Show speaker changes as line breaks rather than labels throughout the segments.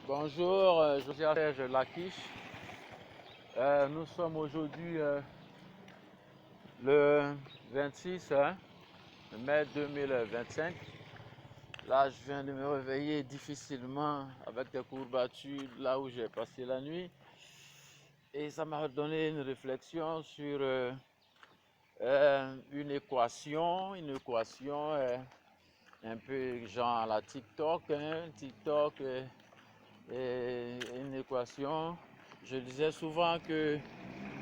Bonjour, je suis Serge Lakish. Nous sommes aujourd'hui le 26 mai 2025. Là, je viens de me réveiller difficilement avec des courbatures là où j'ai passé la nuit. Et ça m'a donné une réflexion sur une équation un peu genre la TikTok. TikTok est une équation. Je disais souvent que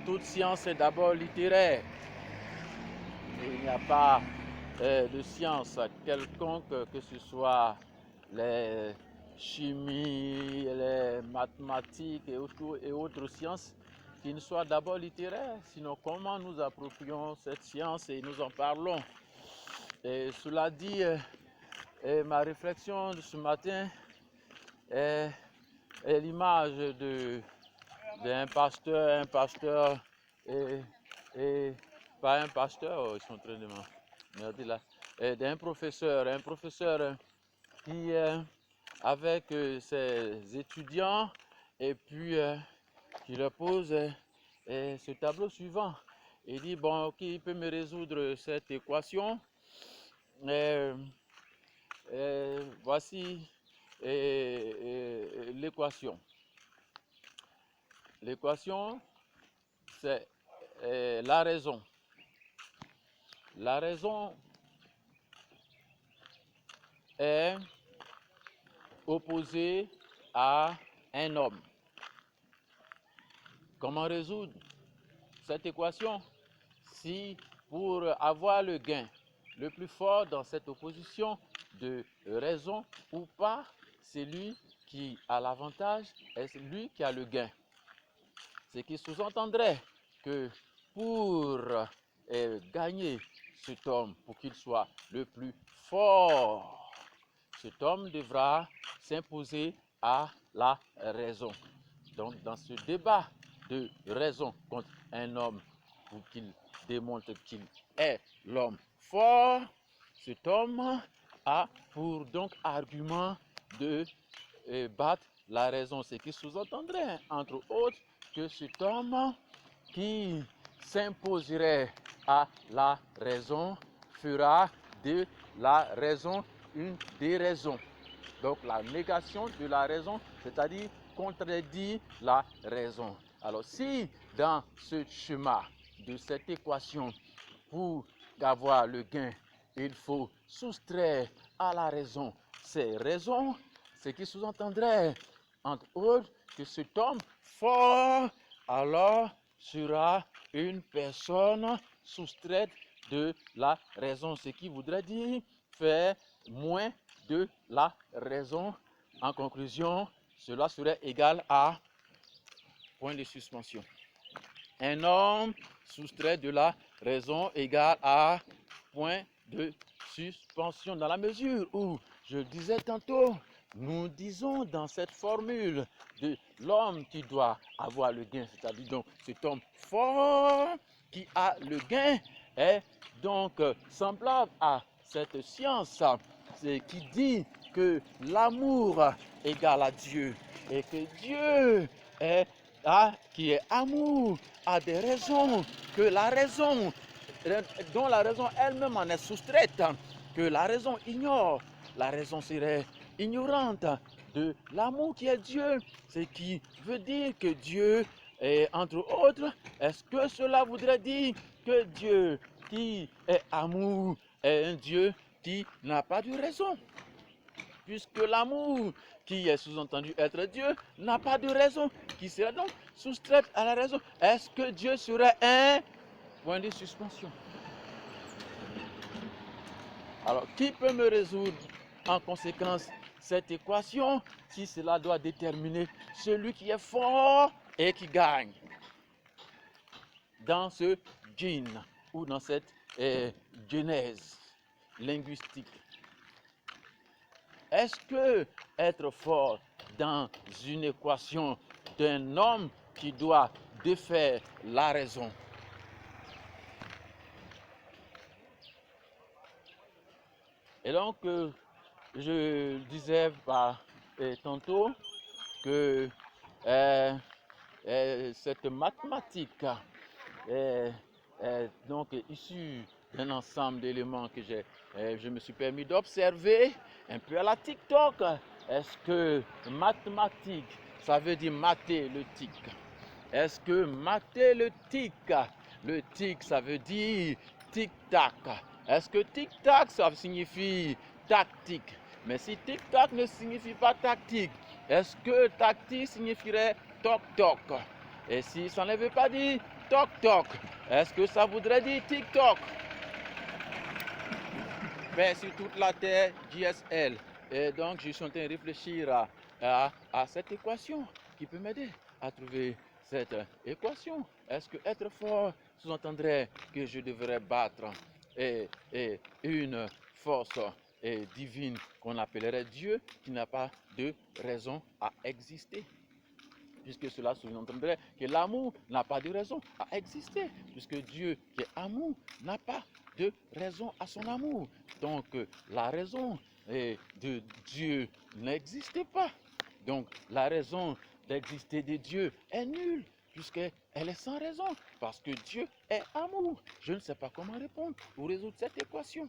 toute science est d'abord littéraire. Et il n'y a pas de science quelconque, que ce soit les chimies, les mathématiques et autres sciences, qui ne soient d'abord littéraires. Sinon, comment nous approprions cette science et nous en parlons? Et cela dit, ma réflexion de ce matin est l'image d'un pasteur, et, et pas un pasteur, oh, ils sont en train de me dire là, d'un professeur, un professeur qui avec ses étudiants et puis qui leur pose ce tableau suivant. Il dit, bon, qui peut me résoudre cette équation? Voici l'équation. L'équation, c'est la raison. La raison est opposée à un homme. Comment résoudre cette équation? Si pour avoir le gain le plus fort dans cette opposition de raison ou pas, c'est lui qui a l'avantage et c'est lui qui a le gain. Ce qui sous-entendrait que pour gagner cet homme, pour qu'il soit le plus fort, cet homme devra s'imposer à la raison. Donc dans ce débat de raison contre un homme pour qu'il démontre qu'il est l'homme fort, cet homme a pour donc argument de battre la raison, ce qui sous-entendrait entre autres que cet homme qui s'imposerait à la raison fera de la raison une déraison. Donc la négation de la raison, c'est-à-dire contredit la raison. Alors si dans ce schéma de cette équation, pour avoir le gain, il faut soustraire à la raison ces raisons, ce qui sous-entendrait entre autres que cet homme fort alors sera une personne soustraite de la raison, ce qui voudrait dire faire moins de la raison. En conclusion, cela serait égal à point de suspension. Un homme soustrait de la raison égale à point de suspension, dans la mesure où, je le disais tantôt, nous disons dans cette formule de l'homme qui doit avoir le gain, c'est-à-dire donc cet homme fort qui a le gain est donc semblable à cette science qui dit que l'amour égale à Dieu et que Dieu est qui est amour a des raisons que la raison dont la raison elle-même en est soustraite, que la raison ignore. La raison serait ignorante de l'amour qui est Dieu, ce qui veut dire que Dieu est entre autres. Est-ce que cela voudrait dire que Dieu qui est amour est un Dieu qui n'a pas de raison? Puisque l'amour qui est sous-entendu être Dieu n'a pas de raison, qui serait donc soustraite à la raison. Est-ce que Dieu serait un point de suspension? Alors, qui peut me résoudre en conséquence cette équation si cela doit déterminer celui qui est fort et qui gagne dans ce gène ou dans cette genèse linguistique? Est-ce que être fort dans une équation d'un homme qui doit défaire la raison? Et donc, je disais tantôt que cette mathématique est donc issue d'un ensemble d'éléments que je me suis permis d'observer un peu à la TikTok. Est-ce que mathématique, ça veut dire mater le tic? Est-ce que mater le tic, ça veut dire tic-tac? Est-ce que tic-tac, ça signifie tactique? Mais si tic-tac ne signifie pas tactique, est-ce que tactique signifierait toc-toc? Et si ça ne veut pas dire toc-toc, est-ce que ça voudrait dire tic-toc? Ben, sur toute la Terre, JSL. Et donc, je suis en train de réfléchir à cette équation qui peut m'aider à trouver cette équation. Est-ce que être fort sous-entendrait que je devrais battre une force divine qu'on appellerait Dieu qui n'a pas de raison à exister? Puisque cela sous-entendrait que l'amour n'a pas de raison à exister, puisque Dieu qui est amour n'a pas de raison à son amour. Donc la raison de Dieu n'existe pas. Donc la raison d'exister de Dieu est nulle, puisqu'elle est sans raison, parce que Dieu est amour. Je ne sais pas comment répondre ou résoudre cette équation.